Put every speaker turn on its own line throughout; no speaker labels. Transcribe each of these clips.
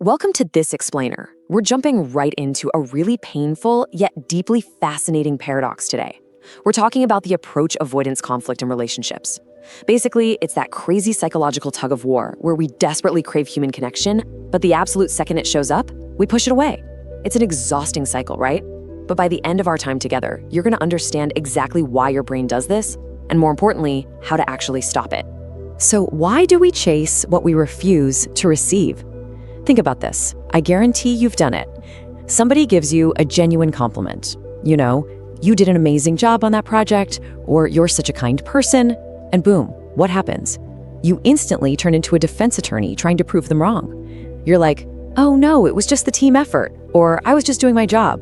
Welcome to This Explainer. We're jumping right into a really painful yet deeply fascinating paradox today. We're talking about the approach avoidance conflict in relationships. Basically, it's that crazy psychological tug of war where we desperately crave human connection, but the absolute second it shows up, we push it away. It's an exhausting cycle, right? But by the end of our time together, you're going to understand exactly why your brain does this, and more importantly, how to actually stop it. So why do we chase what we refuse to receive? Think about this. I guarantee you've done it. Somebody gives you a genuine compliment. You know, you did an amazing job on that project, or you're such a kind person, and boom, what happens? You instantly turn into a defense attorney trying to prove them wrong. You're like, oh no, it was just the team effort, or I was just doing my job.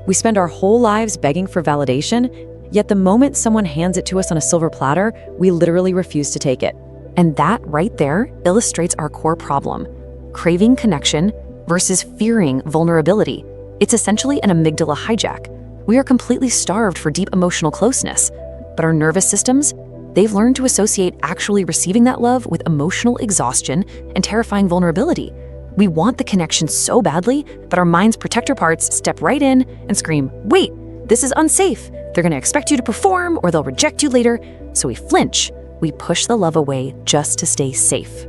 We spend our whole lives begging for validation, yet the moment someone hands it to us on a silver platter, we literally refuse to take it. And that right there illustrates our core problem. Craving connection versus fearing vulnerability. It's essentially an amygdala hijack. We are completely starved for deep emotional closeness, but our nervous systems, they've learned to associate actually receiving that love with emotional exhaustion and terrifying vulnerability. We want the connection so badly, but our mind's protector parts step right in and scream, wait, this is unsafe. They're gonna expect you to perform or they'll reject you later. So we flinch. We push the love away just to stay safe.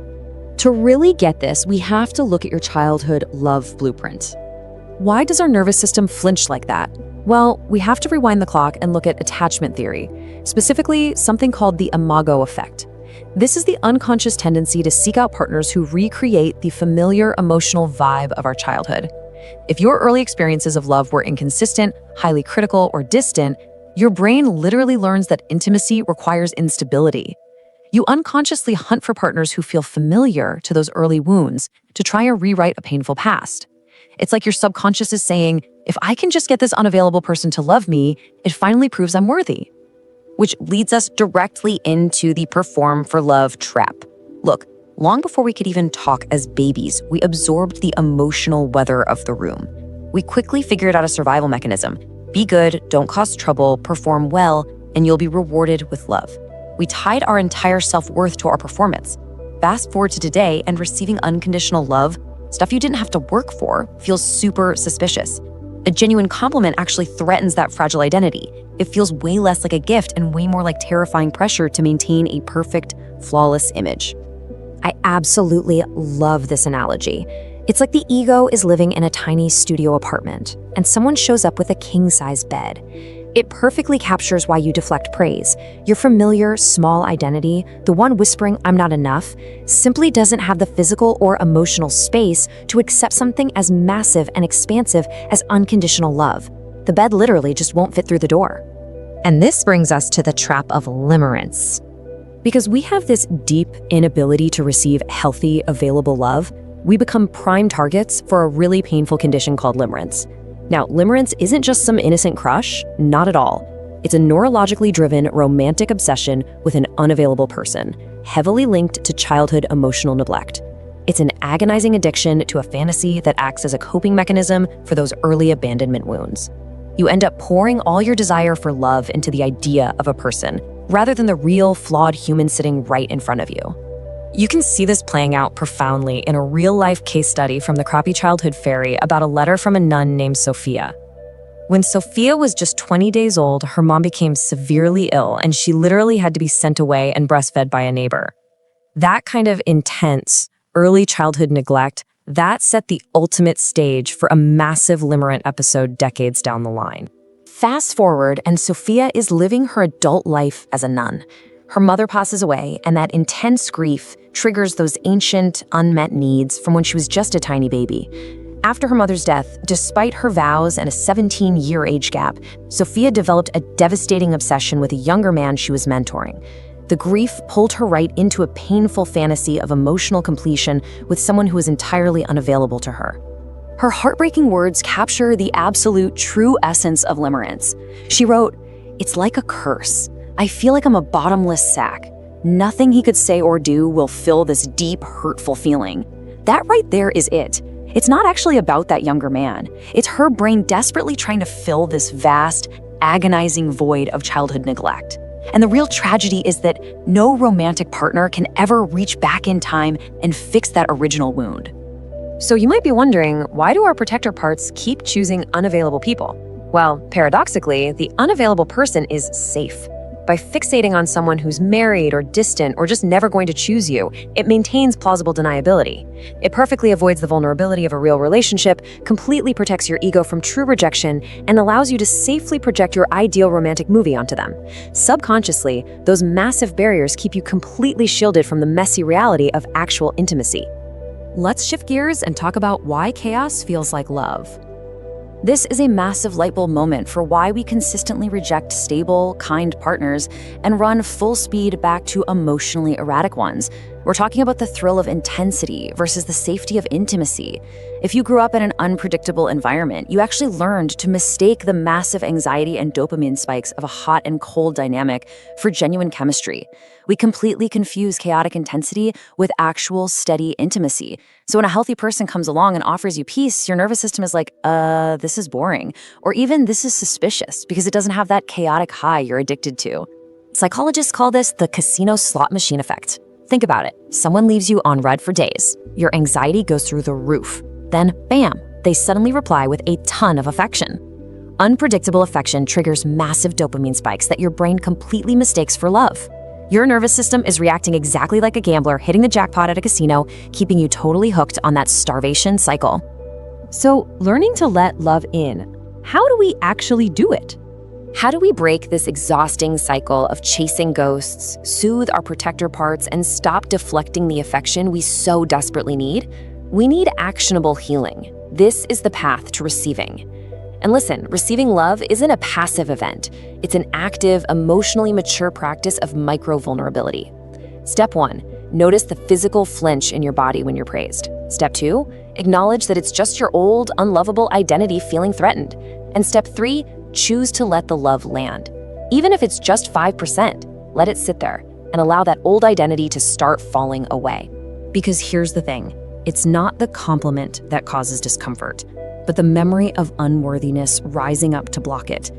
To really get this, we have to look at your childhood love blueprint. Why does our nervous system flinch like that? Well, we have to rewind the clock and look at attachment theory, specifically something called the imago effect. This is the unconscious tendency to seek out partners who recreate the familiar emotional vibe of our childhood. If your early experiences of love were inconsistent, highly critical, or distant, your brain literally learns that intimacy requires instability. You unconsciously hunt for partners who feel familiar to those early wounds to try and rewrite a painful past. It's like your subconscious is saying, if I can just get this unavailable person to love me, it finally proves I'm worthy. Which leads us directly into the perform for love trap. Look, long before we could even talk as babies, we absorbed the emotional weather of the room. We quickly figured out a survival mechanism. Be good, don't cause trouble, perform well, and you'll be rewarded with love. We tied our entire self-worth to our performance. Fast forward to today, and receiving unconditional love, stuff you didn't have to work for, feels super suspicious. A genuine compliment actually threatens that fragile identity. It feels way less like a gift and way more like terrifying pressure to maintain a perfect, flawless image.
I absolutely love this analogy. It's like the ego is living in a tiny studio apartment, and someone shows up with a king-size bed. It perfectly captures why you deflect praise. Your familiar, small identity, the one whispering, I'm not enough, simply doesn't have the physical or emotional space to accept something as massive and expansive as unconditional love. The bed literally just won't fit through the door.
And this brings us to the trap of limerence.
Because we have this deep inability to receive healthy, available love, we become prime targets for a really painful condition called limerence. Now, limerence isn't just some innocent crush, not at all. It's a neurologically driven romantic obsession with an unavailable person, heavily linked to childhood emotional neglect. It's an agonizing addiction to a fantasy that acts as a coping mechanism for those early abandonment wounds. You end up pouring all your desire for love into the idea of a person, rather than the real, flawed human sitting right in front of you. You can see this playing out profoundly in a real-life case study from the Crappy Childhood Fairy about a letter from a nun named Sophia. When Sophia was just 20 days old, her mom became severely ill, and she literally had to be sent away and breastfed by a neighbor. That kind of intense, early childhood neglect, that set the ultimate stage for a massive limerent episode decades down the line. Fast forward, and Sophia is living her adult life as a nun. Her mother passes away, and that intense grief triggers those ancient, unmet needs from when she was just a tiny baby. After her mother's death, despite her vows and a 17-year age gap, Sophia developed a devastating obsession with a younger man she was mentoring. The grief pulled her right into a painful fantasy of emotional completion with someone who was entirely unavailable to her. Her heartbreaking words capture the absolute true essence of limerence. She wrote, "It's like a curse. I feel like I'm a bottomless sack. Nothing he could say or do will fill this deep, hurtful feeling." That right there is it. It's not actually about that younger man. It's her brain desperately trying to fill this vast, agonizing void of childhood neglect. And the real tragedy is that no romantic partner can ever reach back in time and fix that original wound. So you might be wondering, why do our protector parts keep choosing unavailable people? Well, paradoxically, the unavailable person is safe. By fixating on someone who's married or distant or just never going to choose you, it maintains plausible deniability. It perfectly avoids the vulnerability of a real relationship, completely protects your ego from true rejection, and allows you to safely project your ideal romantic movie onto them. Subconsciously, those massive barriers keep you completely shielded from the messy reality of actual intimacy. Let's shift gears and talk about why chaos feels like love. This is a massive light bulb moment for why we consistently reject stable, kind partners and run full speed back to emotionally erratic ones. We're talking about the thrill of intensity versus the safety of intimacy. If you grew up in an unpredictable environment, you actually learned to mistake the massive anxiety and dopamine spikes of a hot and cold dynamic for genuine chemistry. We completely confuse chaotic intensity with actual steady intimacy. So when a healthy person comes along and offers you peace, your nervous system is like, this is boring. Or even this is suspicious because it doesn't have that chaotic high you're addicted to. Psychologists call this the casino slot machine effect. Think about it. Someone leaves you on red for days. Your anxiety goes through the roof. Then, bam, they suddenly reply with a ton of affection. Unpredictable affection triggers massive dopamine spikes that your brain completely mistakes for love. Your nervous system is reacting exactly like a gambler hitting the jackpot at a casino, keeping you totally hooked on that starvation cycle. So, learning to let love in, how do we actually do it? How do we break this exhausting cycle of chasing ghosts, soothe our protector parts, and stop deflecting the affection we so desperately need? We need actionable healing. This is the path to receiving. And listen, receiving love isn't a passive event. It's an active, emotionally mature practice of micro-vulnerability. Step 1, notice the physical flinch in your body when you're praised. Step 2, acknowledge that it's just your old, unlovable identity feeling threatened. And step 3, choose to let the love land. Even if it's just 5%, let it sit there and allow that old identity to start falling away. Because here's the thing, it's not the compliment that causes discomfort, but the memory of unworthiness rising up to block it.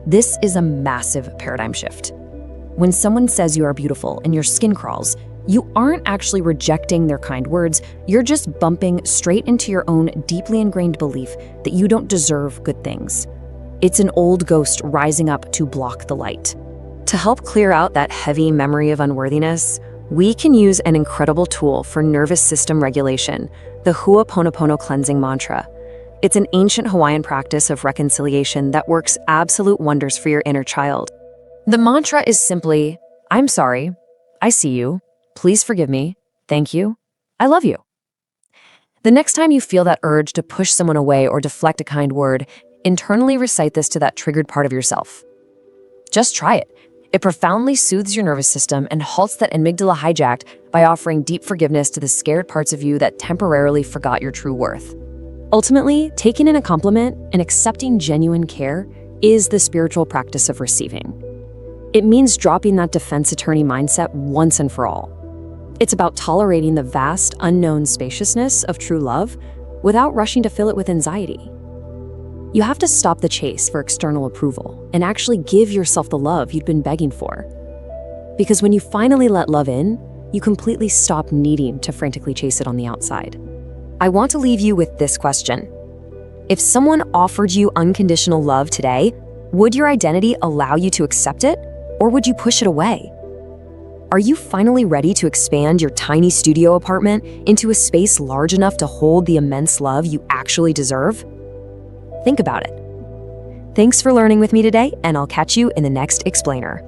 This is a massive paradigm shift. When someone says you are beautiful and your skin crawls, you aren't actually rejecting their kind words, you're just bumping straight into your own deeply ingrained belief that you don't deserve good things. It's an old ghost rising up to block the light. To help clear out that heavy memory of unworthiness, we can use an incredible tool for nervous system regulation, the Ho'oponopono cleansing mantra. It's an ancient Hawaiian practice of reconciliation that works absolute wonders for your inner child. The mantra is simply, I'm sorry, I see you, please forgive me, thank you, I love you. The next time you feel that urge to push someone away or deflect a kind word, internally recite this to that triggered part of yourself. Just try it. It profoundly soothes your nervous system and halts that amygdala hijacked by offering deep forgiveness to the scared parts of you that temporarily forgot your true worth. Ultimately, taking in a compliment and accepting genuine care is the spiritual practice of receiving. It means dropping that defense attorney mindset once and for all. It's about tolerating the vast, unknown spaciousness of true love without rushing to fill it with anxiety. You have to stop the chase for external approval and actually give yourself the love you'd been begging for. Because when you finally let love in, you completely stop needing to frantically chase it on the outside. I want to leave you with this question. If someone offered you unconditional love today, would your identity allow you to accept it, or would you push it away? Are you finally ready to expand your tiny studio apartment into a space large enough to hold the immense love you actually deserve? Think about it. Thanks for learning with me today, and I'll catch you in the next explainer.